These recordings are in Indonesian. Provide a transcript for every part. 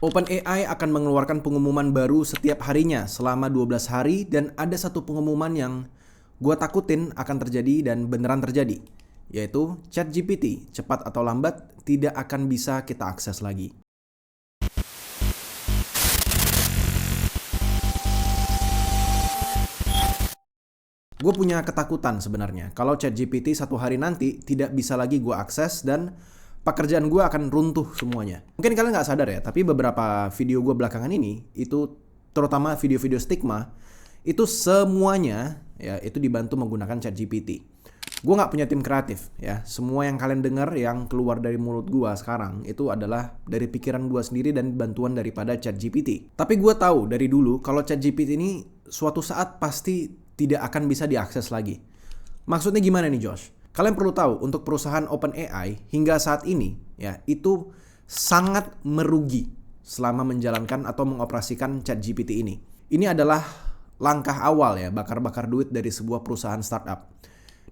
OpenAI akan mengeluarkan pengumuman baru setiap harinya selama 12 hari dan ada satu pengumuman yang gue takutin akan terjadi dan beneran terjadi, yaitu ChatGPT, cepat atau lambat, tidak akan bisa kita akses lagi. Gue punya ketakutan sebenarnya kalau ChatGPT satu hari nanti tidak bisa lagi gue akses dan pekerjaan gue akan runtuh semuanya. Mungkin kalian nggak sadar ya, tapi beberapa video gue belakangan ini, itu terutama video-video stigma, itu semuanya ya itu dibantu menggunakan ChatGPT. Gue nggak punya tim kreatif ya. Semua yang kalian dengar yang keluar dari mulut gue sekarang itu adalah dari pikiran gue sendiri dan bantuan daripada ChatGPT. Tapi gue tahu dari dulu kalau ChatGPT ini suatu saat pasti tidak akan bisa diakses lagi. Maksudnya gimana nih Josh? Kalian perlu tahu untuk perusahaan OpenAI hingga saat ini ya itu sangat merugi selama menjalankan atau mengoperasikan ChatGPT ini. Ini adalah langkah awal ya, bakar-bakar duit dari sebuah perusahaan startup.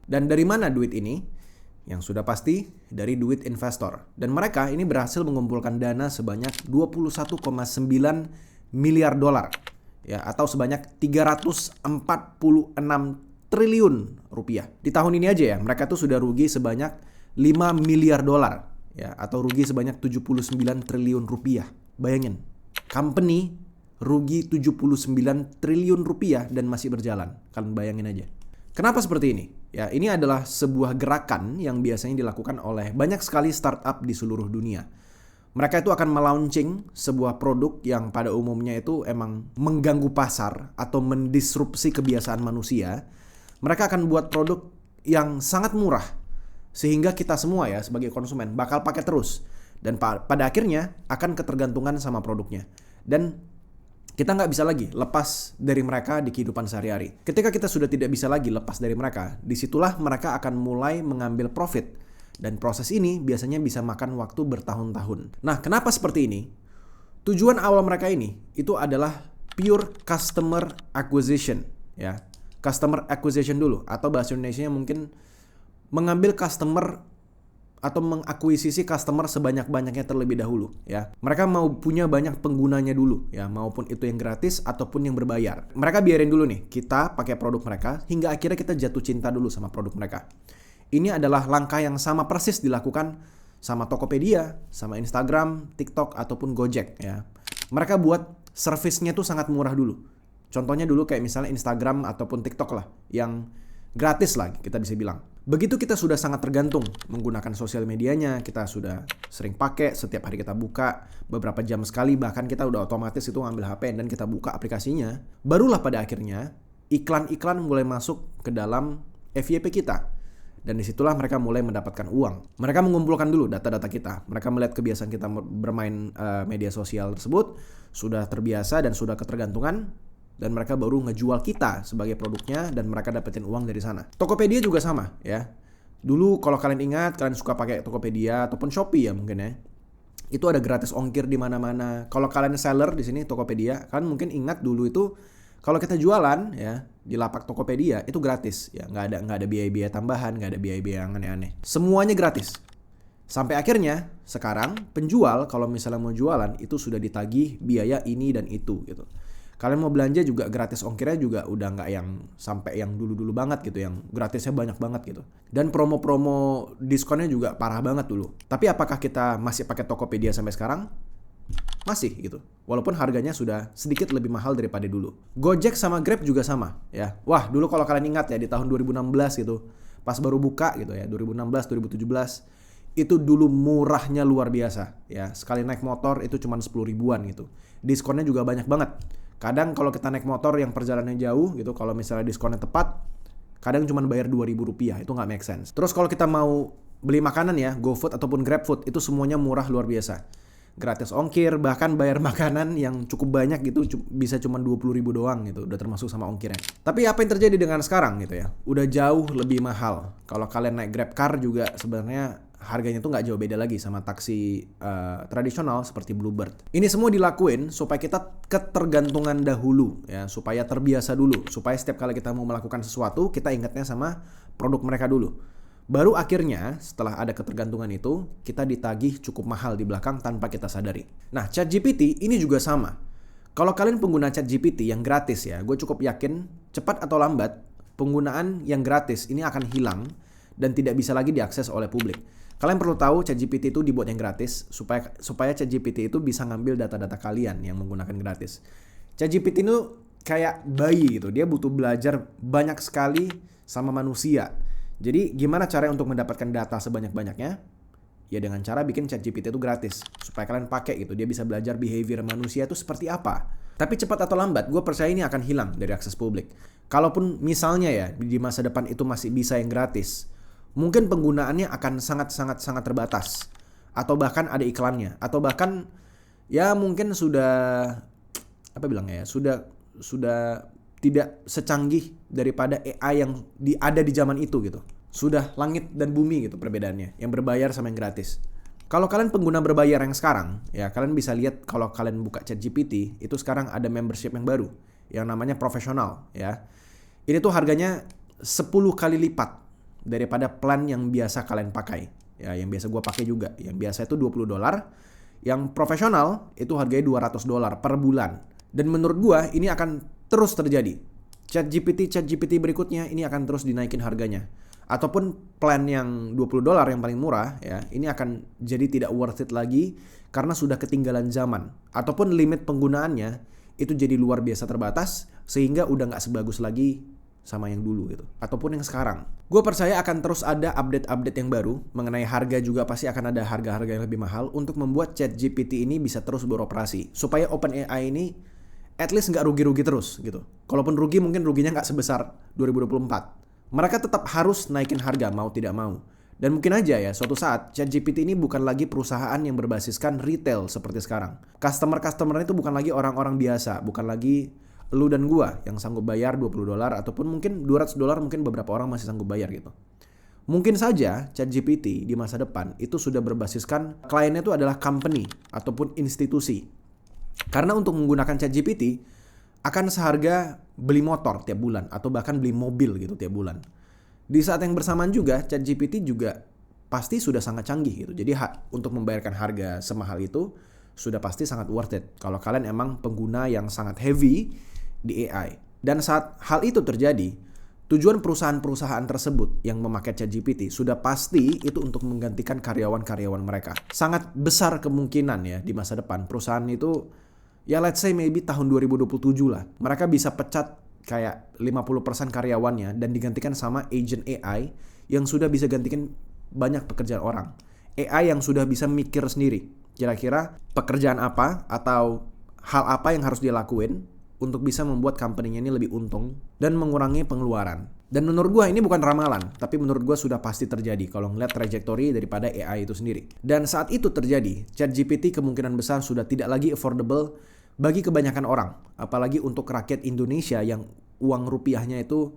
Dan dari mana duit ini? Yang sudah pasti dari duit investor. Dan mereka ini berhasil mengumpulkan dana sebanyak 21,9 miliar dolar ya, atau sebanyak 346 triliun rupiah. Di tahun ini aja ya, mereka tuh sudah rugi sebanyak 5 miliar dolar ya, atau rugi sebanyak 79 triliun rupiah. Bayangin, company rugi 79 triliun rupiah dan masih berjalan. Kalian bayangin aja. Kenapa seperti ini? Ya, ini adalah sebuah gerakan yang biasanya dilakukan oleh banyak sekali startup di seluruh dunia. Mereka itu akan melaunching sebuah produk yang pada umumnya itu emang mengganggu pasar atau mendisrupsi kebiasaan manusia. Mereka akan buat produk yang sangat murah sehingga kita semua ya sebagai konsumen bakal pakai terus dan pada akhirnya akan ketergantungan sama produknya dan kita nggak bisa lagi lepas dari mereka di kehidupan sehari-hari. Ketika kita sudah tidak bisa lagi lepas dari mereka, disitulah mereka akan mulai mengambil profit dan proses ini biasanya bisa makan waktu bertahun-tahun. Nah, kenapa seperti ini? Tujuan awal mereka ini itu adalah pure customer acquisition ya. Customer acquisition dulu, atau bahasa Indonesianya mungkin mengambil customer atau mengakuisisi customer sebanyak-banyaknya terlebih dahulu ya. Mereka mau punya banyak penggunanya dulu ya, maupun itu yang gratis ataupun yang berbayar. Mereka biarin dulu nih kita pakai produk mereka hingga akhirnya kita jatuh cinta dulu sama produk mereka. Ini adalah langkah yang sama persis dilakukan sama Tokopedia, sama Instagram, TikTok ataupun Gojek ya. Mereka buat servisnya tuh sangat murah dulu. Contohnya dulu kayak misalnya Instagram ataupun TikTok lah, yang gratis lah kita bisa bilang. Begitu kita sudah sangat tergantung menggunakan sosial medianya, kita sudah sering pakai, setiap hari kita buka, beberapa jam sekali, bahkan kita udah otomatis itu ngambil HP dan kita buka aplikasinya, barulah pada akhirnya iklan-iklan mulai masuk ke dalam FYP kita. Dan disitulah mereka mulai mendapatkan uang. Mereka mengumpulkan dulu data-data kita. Mereka melihat kebiasaan kita bermain media sosial tersebut, sudah terbiasa dan sudah ketergantungan, dan mereka baru ngejual kita sebagai produknya dan mereka dapetin uang dari sana. Tokopedia juga sama ya. Dulu kalau kalian ingat, kalian suka pakai Tokopedia ataupun Shopee ya mungkin ya. Itu ada gratis ongkir di mana-mana. Kalau kalian seller di sini Tokopedia, kalian mungkin ingat dulu itu kalau kita jualan ya di lapak Tokopedia itu gratis ya, nggak ada biaya-biaya tambahan, nggak ada biaya-biaya yang aneh-aneh. Semuanya gratis. Sampai akhirnya sekarang penjual kalau misalnya mau jualan itu sudah ditagih biaya ini dan itu gitu. Kalian mau belanja juga gratis ongkirnya juga udah nggak yang sampai yang dulu-dulu banget gitu, yang gratisnya banyak banget gitu. Dan promo-promo diskonnya juga parah banget dulu. Tapi apakah kita masih pakai Tokopedia sampai sekarang? Masih gitu. Walaupun harganya sudah sedikit lebih mahal daripada dulu. Gojek sama Grab juga sama ya. Wah, dulu kalau kalian ingat ya di tahun 2016 gitu, pas baru buka gitu ya, 2016, 2017, itu dulu murahnya luar biasa ya. Sekali naik motor itu cuma 10 ribuan gitu. Diskonnya juga banyak banget. Kadang kalau kita naik motor yang perjalanannya jauh gitu, kalau misalnya diskonnya tepat, kadang cuma bayar 2.000 rupiah, itu nggak make sense. Terus kalau kita mau beli makanan ya, GoFood ataupun GrabFood, itu semuanya murah luar biasa. Gratis ongkir, bahkan bayar makanan yang cukup banyak gitu, bisa cuma 20.000 doang gitu, udah termasuk sama ongkirnya. Tapi apa yang terjadi dengan sekarang gitu ya, udah jauh lebih mahal. Kalau kalian naik GrabCar juga sebenarnya harganya tuh nggak jauh beda lagi sama taksi tradisional seperti Bluebird. Ini semua dilakuin supaya kita ketergantungan dahulu ya, supaya terbiasa dulu, supaya setiap kali kita mau melakukan sesuatu kita ingatnya sama produk mereka dulu. Baru akhirnya setelah ada ketergantungan itu, kita ditagih cukup mahal di belakang tanpa kita sadari. Nah, ChatGPT ini juga sama. Kalau kalian pengguna ChatGPT yang gratis ya, gue cukup yakin cepat atau lambat penggunaan yang gratis ini akan hilang dan tidak bisa lagi diakses oleh publik. Kalian perlu tahu ChatGPT itu dibuat yang gratis supaya ChatGPT itu bisa ngambil data-data kalian yang menggunakan gratis. ChatGPT itu kayak bayi gitu, dia butuh belajar banyak sekali sama manusia. Jadi gimana caranya untuk mendapatkan data sebanyak-banyaknya? Ya dengan cara bikin ChatGPT itu gratis supaya kalian pakai gitu. Dia bisa belajar behavior manusia itu seperti apa. Tapi cepat atau lambat gue percaya ini akan hilang dari akses publik. Kalaupun misalnya ya di masa depan itu masih bisa yang gratis, mungkin penggunaannya akan sangat terbatas. Atau bahkan ada iklannya. Atau bahkan ya mungkin sudah sudah tidak secanggih daripada AI yang ada di zaman itu gitu. Sudah langit dan bumi gitu perbedaannya, yang berbayar sama yang gratis. Kalau kalian pengguna berbayar yang sekarang, ya kalian bisa lihat kalau kalian buka ChatGPT, itu sekarang ada membership yang baru, yang namanya profesional ya. Ini tuh harganya 10 kali lipat daripada plan yang biasa kalian pakai. Ya, yang biasa gue pakai juga. Yang biasa itu $20, yang profesional itu harganya $200 per bulan. Dan menurut gue ini akan terus terjadi. ChatGPT berikutnya ini akan terus dinaikin harganya. Ataupun plan yang $20 yang paling murah ya, ini akan jadi tidak worth it lagi karena sudah ketinggalan zaman. Ataupun limit penggunaannya itu jadi luar biasa terbatas sehingga udah gak sebagus lagi sama yang dulu gitu. Ataupun yang sekarang. Gue percaya akan terus ada update-update yang baru. Mengenai harga juga pasti akan ada harga-harga yang lebih mahal untuk membuat ChatGPT ini bisa terus beroperasi. Supaya OpenAI ini at least gak rugi-rugi terus gitu. Kalaupun rugi mungkin ruginya gak sebesar 2024. Mereka tetap harus naikin harga mau tidak mau. Dan mungkin aja ya suatu saat ChatGPT ini bukan lagi perusahaan yang berbasiskan retail seperti sekarang. Customer itu bukan lagi orang-orang biasa, bukan lagi lu dan gua yang sanggup bayar $20 ataupun mungkin $200 mungkin beberapa orang masih sanggup bayar gitu. Mungkin saja ChatGPT di masa depan itu sudah berbasiskan kliennya itu adalah company ataupun institusi. Karena untuk menggunakan ChatGPT akan seharga beli motor tiap bulan atau bahkan beli mobil gitu tiap bulan. Di saat yang bersamaan juga ChatGPT juga pasti sudah sangat canggih gitu. Jadi untuk membayarkan harga semahal itu sudah pasti sangat worth it kalau kalian emang pengguna yang sangat heavy di AI. Dan saat hal itu terjadi, tujuan perusahaan-perusahaan tersebut yang memakai ChatGPT sudah pasti itu untuk menggantikan karyawan-karyawan mereka. Sangat besar kemungkinan ya di masa depan perusahaan itu ya let's say maybe tahun 2027 lah. Mereka bisa pecat kayak 50% karyawannya dan digantikan sama agent AI yang sudah bisa gantikan banyak pekerjaan orang. AI yang sudah bisa mikir sendiri. Kira-kira pekerjaan apa atau hal apa yang harus dia lakuin untuk bisa membuat company-nya ini lebih untung dan mengurangi pengeluaran. Dan menurut gue ini bukan ramalan, tapi menurut gue sudah pasti terjadi kalau ngeliat trajektori daripada AI itu sendiri. Dan saat itu terjadi, ChatGPT kemungkinan besar sudah tidak lagi affordable bagi kebanyakan orang, apalagi untuk rakyat Indonesia yang uang rupiahnya itu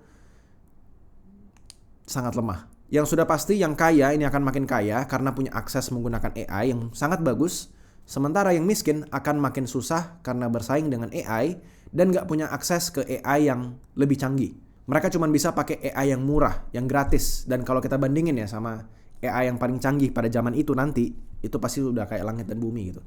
sangat lemah. Yang sudah pasti yang kaya ini akan makin kaya karena punya akses menggunakan AI yang sangat bagus, sementara yang miskin akan makin susah karena bersaing dengan AI dan gak punya akses ke AI yang lebih canggih. Mereka cuma bisa pakai AI yang murah, yang gratis, dan kalau kita bandingin ya sama AI yang paling canggih pada zaman itu nanti, itu pasti udah kayak langit dan bumi gitu.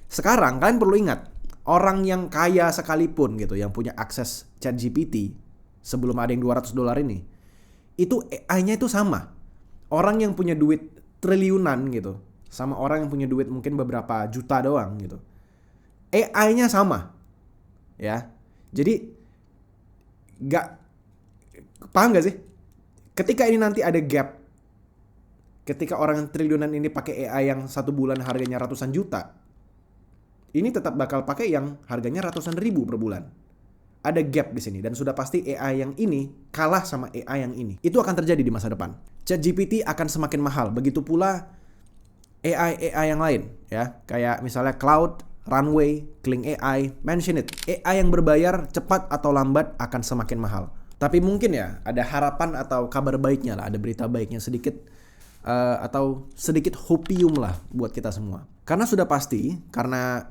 Sekarang kalian perlu ingat, orang yang kaya sekalipun gitu yang punya akses ChatGPT sebelum ada yang $200 ini, itu AI-nya itu sama. Orang yang punya duit triliunan gitu sama orang yang punya duit mungkin beberapa juta doang gitu, AI-nya sama. Ya. Jadi paham gak sih? Ketika ini nanti ada gap, ketika orang yang triliunan ini pakai AI yang 1 bulan harganya ratusan juta, ini tetap bakal pakai yang harganya ratusan ribu per bulan. Ada gap di sini dan sudah pasti AI yang ini kalah sama AI yang ini. Itu akan terjadi di masa depan. ChatGPT akan semakin mahal. Begitu pula AI yang lain ya, kayak misalnya Cloud, Runway, Kling AI, mention it. AI yang berbayar cepat atau lambat akan semakin mahal. Tapi mungkin ya ada harapan atau kabar baiknya lah, ada berita baiknya sedikit atau sedikit hopium lah buat kita semua. Karena sudah pasti, karena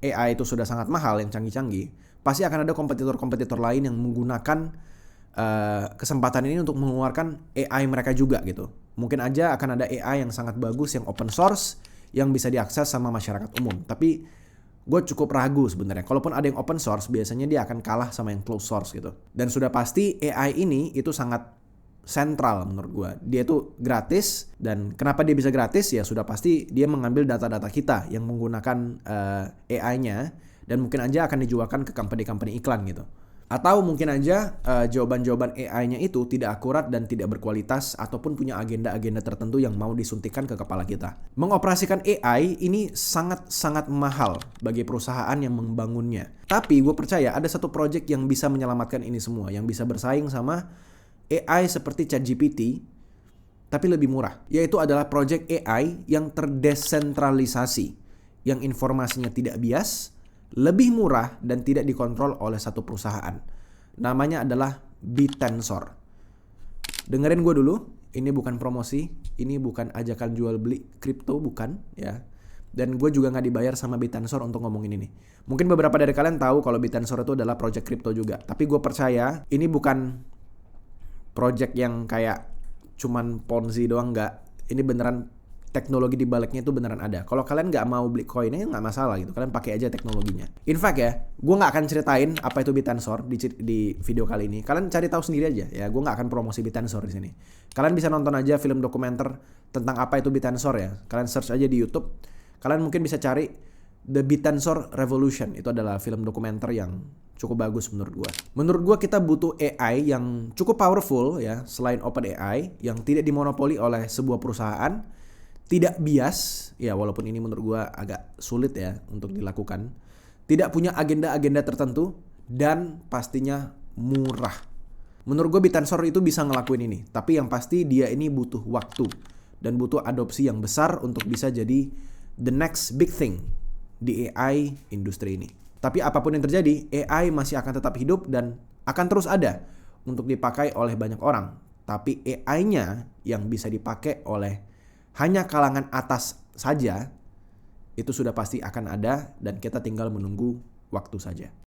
AI itu sudah sangat mahal yang canggih-canggih, pasti akan ada kompetitor-kompetitor lain yang menggunakan kesempatan ini untuk mengeluarkan AI mereka juga gitu. Mungkin aja akan ada AI yang sangat bagus, yang open source, yang bisa diakses sama masyarakat umum. Tapi gue cukup ragu sebenarnya. Kalaupun ada yang open source, biasanya dia akan kalah sama yang closed source gitu. Dan sudah pasti AI ini itu sangat sentral menurut gue. Dia itu gratis, dan kenapa dia bisa gratis? Ya sudah pasti dia mengambil data-data kita yang menggunakan AI-nya, dan mungkin aja akan dijualkan ke company-company iklan gitu. Atau mungkin aja jawaban-jawaban AI-nya itu tidak akurat dan tidak berkualitas, ataupun punya agenda-agenda tertentu yang mau disuntikan ke kepala kita. Mengoperasikan AI ini sangat-sangat mahal bagi perusahaan yang membangunnya. Tapi gue percaya ada satu project yang bisa menyelamatkan ini semua, yang bisa bersaing sama AI seperti ChatGPT, tapi lebih murah. Yaitu adalah project AI yang terdesentralisasi, yang informasinya tidak bias, lebih murah, dan tidak dikontrol oleh satu perusahaan. Namanya adalah Bitensor. Dengerin gue dulu, ini bukan promosi, ini bukan ajakan jual beli kripto, bukan ya. Dan gue juga gak dibayar sama Bitensor untuk ngomongin ini. Mungkin beberapa dari kalian tahu kalau Bitensor itu adalah project kripto juga. Tapi gue percaya ini bukan project yang kayak cuman ponzi doang, gak. Ini beneran teknologi di baliknya itu beneran ada. Kalau kalian nggak mau beli koinnya nggak masalah gitu. Kalian pakai aja teknologinya. In fact ya, gue nggak akan ceritain apa itu Bitensor di video kali ini. Kalian cari tahu sendiri aja ya. Gue nggak akan promosi Bitensor di sini. Kalian bisa nonton aja film dokumenter tentang apa itu Bitensor ya. Kalian search aja di YouTube. Kalian mungkin bisa cari The Bitensor Revolution. Itu adalah film dokumenter yang cukup bagus menurut gue. Menurut gue kita butuh AI yang cukup powerful ya, selain OpenAI, yang tidak dimonopoli oleh sebuah perusahaan, tidak bias, ya walaupun ini menurut gue agak sulit ya untuk dilakukan, tidak punya agenda-agenda tertentu, dan pastinya murah. Menurut gue Bitensor itu bisa ngelakuin ini, tapi yang pasti dia ini butuh waktu dan butuh adopsi yang besar untuk bisa jadi the next big thing di AI industri ini. Tapi apapun yang terjadi, AI masih akan tetap hidup dan akan terus ada untuk dipakai oleh banyak orang. Tapi AI-nya yang bisa dipakai oleh hanya kalangan atas saja, itu sudah pasti akan ada, dan kita tinggal menunggu waktu saja.